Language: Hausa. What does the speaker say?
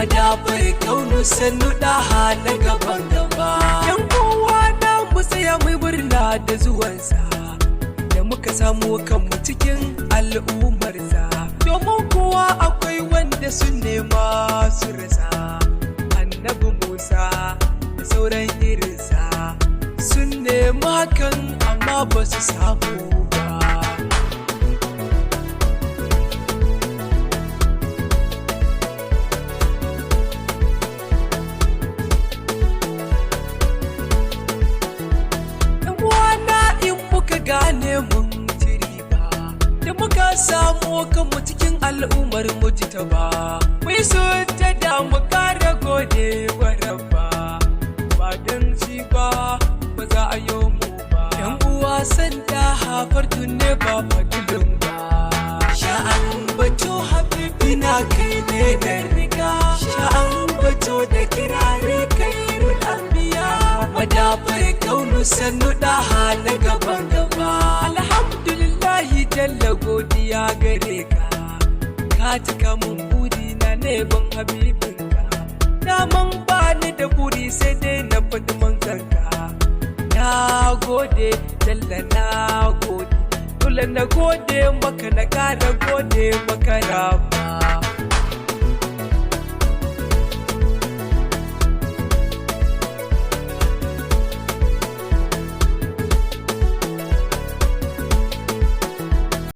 madafar kaunu sannu daha na gaban gaba. Yan kowa na mu tsaya mai murna da zuwansa, da muka samu kanmu cikin al'ummarsa. Domin kowa akwai wanda sun nema su rasa. Annabi Musa da sauran irinsa sun nemi hakan amma ba su samu ba. Gane mun ci riba da muka samu kanmu cikin al'ummar mujtaba. Mai so ta da mu kara gode wa Rabba, ba dan shi ba ba za a yi mu ba. Yan uwa san da hafar tunne ba fadilin ba. Sha'an bato habibi na kai ne da riga, sha'an bato da kirare kai anbiya. Madafar kaunu sannu daha na gaban gaba. Alhamdulillahi jalla godiya gare ka, ka cika mun buri na neman habibinka. Daman bani da buri sai dai na faɗi manzanka. Na gode jalla na gode, dole na gode maka na ƙara gode maka rama.